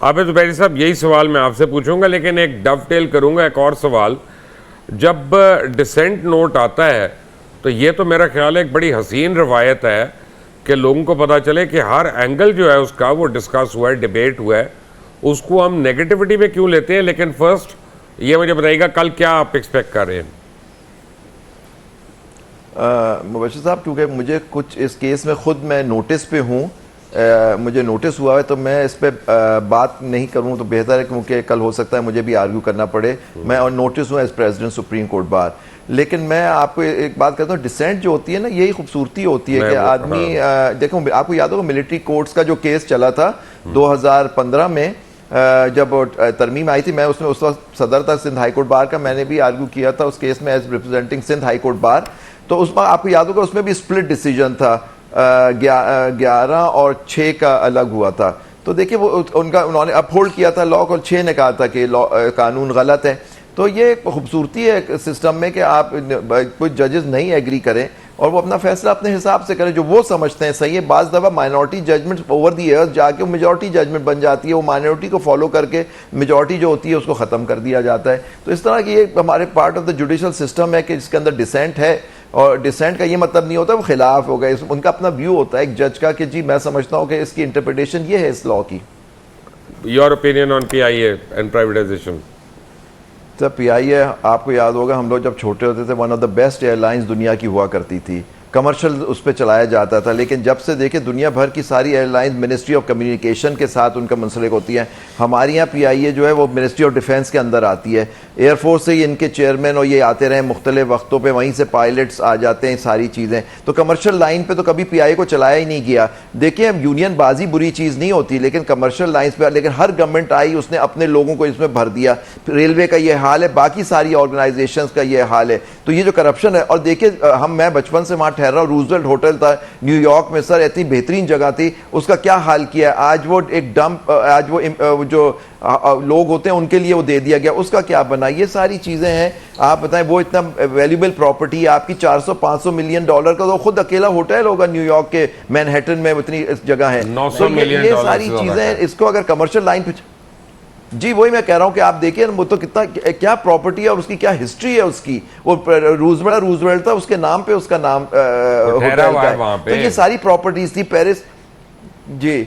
आबिद ज़ुबैरी साहब, यही सवाल मैं आपसे पूछूंगा, लेकिन एक डवटेल करूंगा एक और सवाल। जब डिसेंट नोट आता है तो ये तो मेरा ख्याल है एक बड़ी हसीन रवायत है कि लोगों को पता चले कि हर एंगल जो है उसका वो डिस्कस हुआ है, डिबेट हुआ है, उसको हम नेगेटिविटी में क्यों लेते हैं। लेकिन फर्स्ट ये मुझे बताइएगा, कल क्या आप एक्सपेक्ट कर रहे हैं? मुबश्शिर साहब, क्योंकि मुझे कुछ इस केस में खुद मैं नोटिस पे हूँ, मुझे नोटिस हुआ है, तो मैं इस पे बात नहीं करूँ तो बेहतर है, क्योंकि कल हो सकता है मुझे भी आर्ग्यू करना पड़े। मैं और नोटिस हूँ as president supreme court bar. लेकिन मैं आपको एक बात कहता हूँ, डिसेंट जो होती है ना, यही खूबसूरती होती है कि आदमी देखो, आपको याद होगा मिलिट्री कोर्ट्स का जो केस चला था 2015 में, जब तरमीम आई थी, मैं उसमें उस वक्त सदर था सिंध हाई कोर्ट बार का, मैंने भी आर्ग्यू किया था उस केस में as representing Sindh high court bar. तो उसमें आपको याद होगा उसमें भी स्प्लिट डिसीजन था, 11 और 6 का अलग हुआ था। तो देखिए वो उन्होंने अपहोल्ड किया था लॉ को, 6 ने कहा था कि लॉ कानून गलत है। तो ये खूबसूरती है सिस्टम में कि आप कुछ जजेस नहीं एग्री करें और वो अपना फैसला अपने हिसाब से करें जो वो समझते हैं सही है। बाज़ दफ़ा minority judgement over the years जाके वो मेजॉरिटी जजमेंट बन जाती है, वो माइनॉरिटी को फॉलो करके मेजॉरिटी जो होती है उसको ख़त्म कर दिया जाता है। तो इस तरह की ये हमारे part of the judicial system है कि जिसके अंदर डिसेंट है, और डिसेंट का ये मतलब नहीं होता वो खिलाफ हो गए, उनका अपना व्यू होता है एक जज का कि जी मैं समझता हूँ कि इसकी इंटरप्रिटेशन ये है इस लॉ की। Your opinion on PIA and privatisation? तो PIA आपको याद होगा, हम लोग जब छोटे होते थे one of the best airlines दुनिया की हुआ करती थी, कमर्शियल उस पर चलाया जाता था। लेकिन जब से देखे दुनिया भर की सारी एयरलाइंस मिनिस्ट्री ऑफ कम्युनिकेशन के साथ उनका मुंसलिक होती है। हमारे यहाँ PIA जो है वो मिनिस्ट्री ऑफ डिफेंस के अंदर आती है। एयरफोर्स से ही इनके चेयरमैन और ये आते रहे मुख्तलिफ वक्तों पे, वहीं से पायलट्स आ जाते हैं, सारी चीज़ें। तो कमर्शियल लाइन पे तो कभी PIA को चलाया ही नहीं गया। देखिए यूनियन बाजी बुरी चीज़ नहीं होती, लेकिन कमर्शियल लाइन्स पे, लेकिन हर गवर्नमेंट आई उसने अपने लोगों को इसमें भर दिया। रेलवे का ये हाल है, बाकी सारी ऑर्गेनाइजेशंस का ये हाल है। तो ये जो करप्शन है, और देखिए मैं बचपन से वहाँ ठहरा, रूजवेल्ट होटल था न्यूयॉर्क में सर, इतनी बेहतरीन जगह थी, उसका क्या हाल किया। आज वो एक डंप, आज वो जो लोग होते हैं उनके लिए वो दे दिया गया, उसका क्या बना। ये सारी चीजें हैं। आप बताएं वो इतना वैल्यूबल प्रॉपर्टी आपकी 400-500 मिलियन डॉलर का, तो खुद अकेला होटल होगा न्यूयॉर्क के मैनहट्टन में, इतनी जगह है। 900 मिलियन ये सारी चीजें, इसको अगर कमर्शियल लाइन पे, जी वही मैं कह रहा हूं कि आप देखिए वो तो कितना क्या प्रॉपर्टी है और उसकी क्या हिस्ट्री है उसकी। वो रूजवेल्ट था, उसके नाम पे उसका नाम होटल का है। तो ये सारी प्रॉपर्टीज थी पेरिस। जी